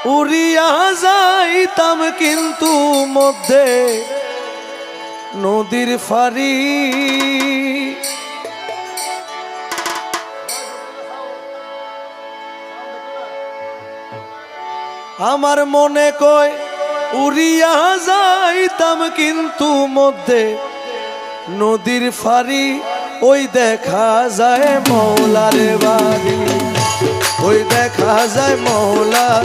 উড়িয়া যাইতাম কিন্তু মধ্যে নদীর ফারি আমার মনে কয় উড়িয়া যাইতাম কিন্তু মধ্যে নদীর ফারি ওই দেখা যায় মৌলার বাড়ি ওই দেখা যায় মৌলার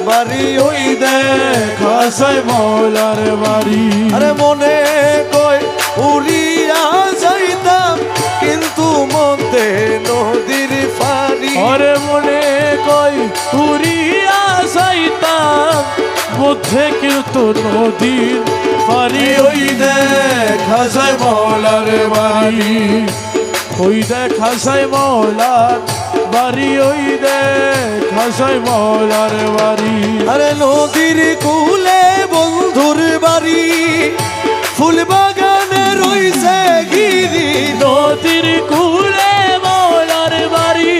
বাড়ি ওই দেখা যায় মৌলার বাড়ি আরে মনে কই উড়িয়া যাইতাম কিন্তু মধ্যে নদীর ফারি আরে মনে কই উড়িয়া যাইতাম মধ্যে কিন্তু নদীর ফারি ওই দেখা যায় মৌলার বাড়ি ওই দেখা যায় মৌলার বাড়ি ওই দেখা যায় মৌলার বাড়ি আরে নদীর কুলে বন্ধুর বাড়ি ফুল বাগানে রইছে গিরি নদীর কুলে মৌলার বাড়ি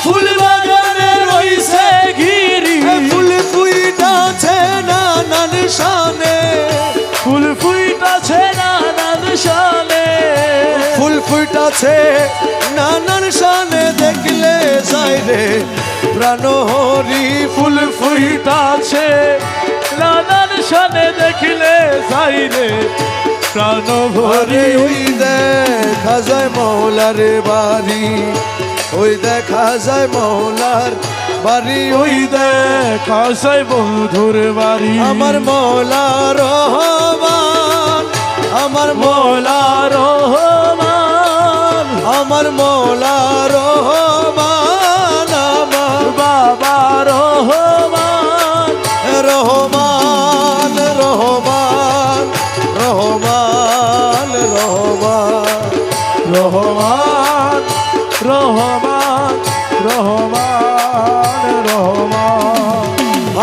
ফুল বাগানে রইছে গিরি ফুল ফুইটাছে নানান শানে ফুল ফুইটাছে নানান শানে ফুল ফুইটাছে নানান শানে দেখলে যাই রে প্রাণহরি ফুল ফুইটাছে নানান শানে দেখলে যাই রে প্রাণ ভরি ওই দেখা যায় মৌলার বাড়ি ওই দেখা যায় মৌলার বাড়ি ওই দেখা যায় বন্ধুর বাড়ি আমার মৌলা রহমান আমার মৌলা রহমান আমার মৌলা রহমান আমার বাবা রহমান রহমান রহমান রহমান রহমান রহমান রহমান রহমান রহমান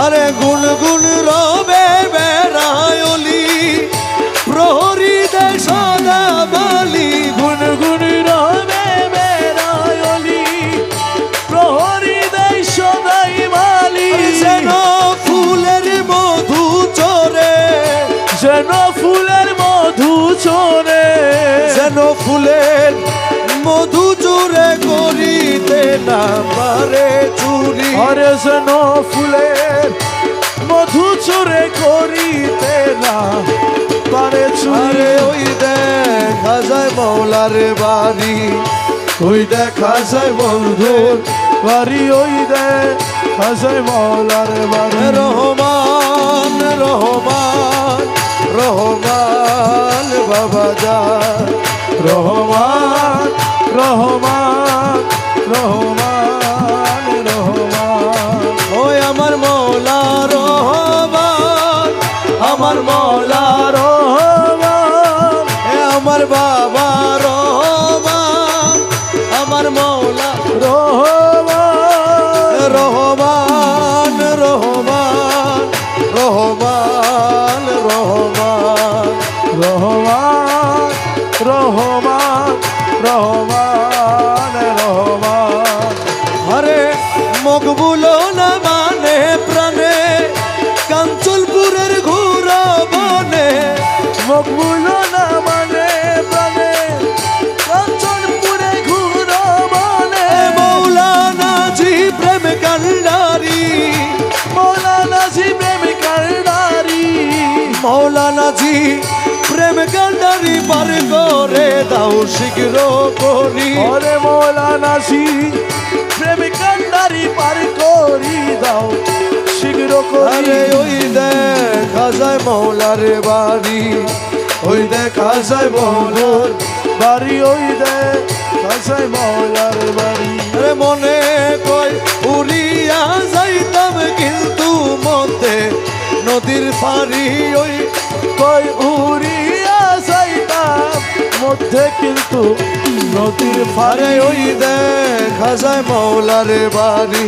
আরে গুন গুন রবে বেড়ায়লি প্রহরী দে সদা বালি গুন গুন রবে বেড়ায়লি প্রহরী দেয় সদাই মালি যেন ফুলের মধু চরে যেন ফুলের মধু চোরে যেন ফুলের মধু চুরে করিতে না পারে চুরি আরে যেন ফুলের মধু চোরে করিতে না পারে চুরি আরে ওই দেখা যায় মৌলার বাড়ি ওই দেখা যায় বন্ধুর বাড়ি ওই দেখা যায় মৌলার বাড়ি রহমান রহমান রহমান বাবা যা রহমান রহমান রহমান রহমান ওই আমার মৌলা রহমান আমার মৌলা রহমান আমার বাবা রহমান আমার মৌলা রহমান রহমান রহমান রহমান রহমান রহমান রহমান রহমান রহমান আরে মকবুল না মানে প্রাণে কাঞ্চলপুরের ঘোরা বনে মকবুল না মানে প্রাণে কাঞ্চনপুরে ঘুরো মানে মৌলানা জি প্রেম কান্ডারি মৌলানা জি প্রেম কান্ডারি মৌলানা জি প্রেম কান্ডারি পার করে দাও শীঘ্র করি ওরে মৌলানা জি প্রেম কান্ডারি পার করি দাও শীঘ্র আরে করি ওই দেখা যায় মৌলার বাড়ি ওই দেখা যায় বন্ধুর বাড়ি ওই দেখা যায় মৌলার বাড়ি আরে মনে কই উড়িয়া যাইতাম কিন্তু মধ্যে নদীর ফারি ওই কই উড়িয়া যাইতাম মধ্যে কিন্তু নদীর আরে ফারে ওই দেখা যায় মৌলার বাড়ি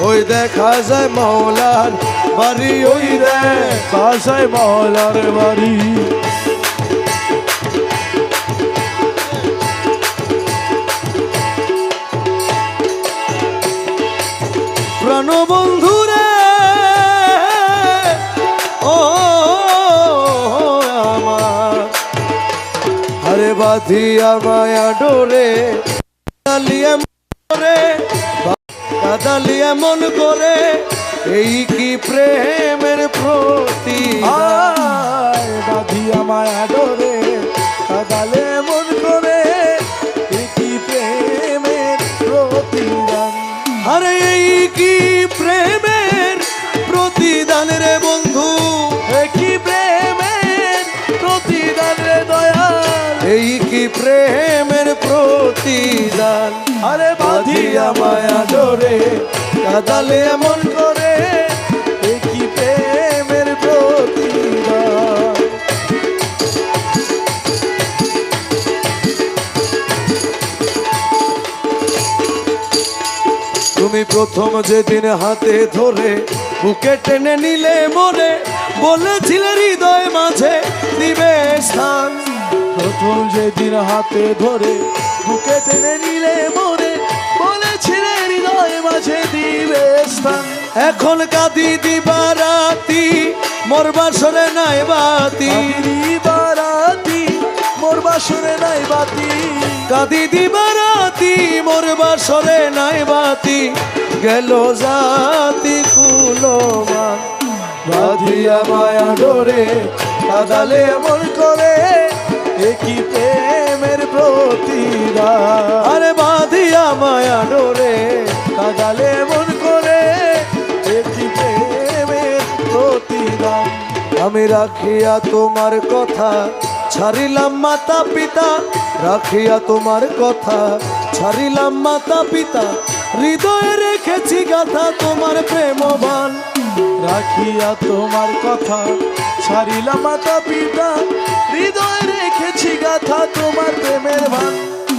ওই দেখা যায় মৌলার বাড়ি ওই দেখা যায় মৌলার বাড়ি প্রাণবন্ধুরে বাঁধিয়া মায়া ডোরে কাদালিয়া করে কাদালিয়া মন করে এই কি প্রেমের প্রতিদান আয় বাঁধিয়া মায়া ডোরে কাদালে মন করে এ কি প্রেমের প্রতিদান। আরে এই কি প্রেমের প্রতিদান রে বন্ধু এ কি প্রেমের প্রতিদান রে দয়াল। এই কি প্রেমের প্রতিদান আরে বাঁধিয়া মায়া ডোরে কাদালে মন করে এ কি প্রেমের প্রতিদান। তুমি প্রথম যেদিন হাতে ধরে বুকে টেনে নিলে মোরে বলেছিলে হৃদয় মাঝে দিবে স্থান প্রথম যেদিন হাতে ধরে বুকে টেনে নিলে মোরে বলেছিলে হৃদয় মাঝে দিবে স্থান। এখন কাঁদি দিবা রাতি মোর বাসরে নাই বাতি বারাতি মোর বাসরে নাই বাতি। কাঁদি দিবা রাতি মোর বাসরে নাই বাতি গেল জাতি কুলমান বাঁধিয়া মায়া ডোরে কাদালে মন করে এ কি প্রেমের প্রতিদান। আরে বাঁধিয়া মায়া ডোরে কাদালে মন করে এ কি প্রেমের প্রতিদান। আমি রাখিয়া তোমার কথা ছাড়িলাম মাতা পিতা রাখিয়া তোমার কথা ছাড়িলাম মাতা পিতা হৃদয়ে রেখেছি গাথা তোমার প্রেমবান রাখিয়া তোমার কথা ছাড়িলাম মাতা পিতা হৃদয় রেখেছি গাথা তোমার প্রেমের ভান।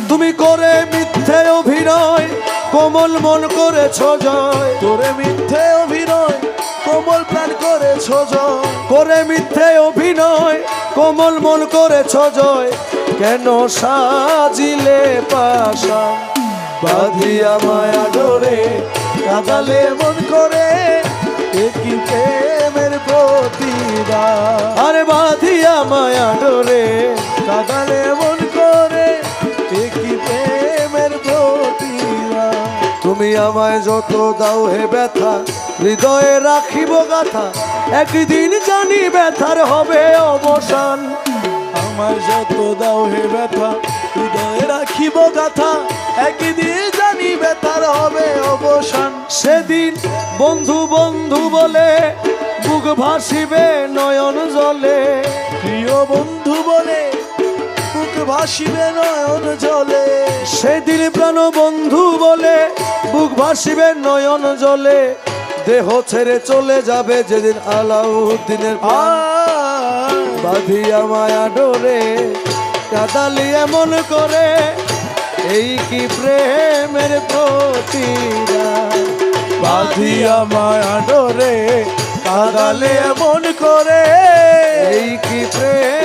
তুমি করে মিথ্যে অভিনয় কোমল মন করেছ জয় তোরে মিথ্যে অভিনয় কোমল প্রাণ করেছ জয়। করে মিথ্যে অভিনয় কোমল মন করেছ জয় কেন সাজিলে পাশা বাঁধিয়া মায়া ডোরে কাদালে মন করে এ কি প্রেমের প্রতিদান। আরে বাঁধিয়া মায়া ডোরে কাদালে মন করে এ কি প্রেমের প্রতিদান। তুমি আমায় যত দাও হে ব্যথা হৃদয়ে রাখিব গাথা একদিন জানি ব্যথার হবে অবসান আমার যত দাও হে ব্যথা হৃদয়ে রাখিব গাথা একদিন জানি ব্যথার হবে অবসান। সেদিন বন্ধু বন্ধু বলে বুক ভাসিবে নয়ন জলে প্রিয় বন্ধু বলে বুক ভাসিবে নয়ন জলে। সেদিন প্রাণ বন্ধু বলে বুক ভাসিবে নয়ন জলে দেহ ছেড়ে চলে যাবে যেদিন আলাউদ্দিনের প্রাণ বাঁধিয়া মায়া ডোরে কাদালিয়া মন করে এই কি প্রেমের প্রতিদান বাঁধিয়া মায়া ডোরে কাদালে মন করে এই কি প্রেম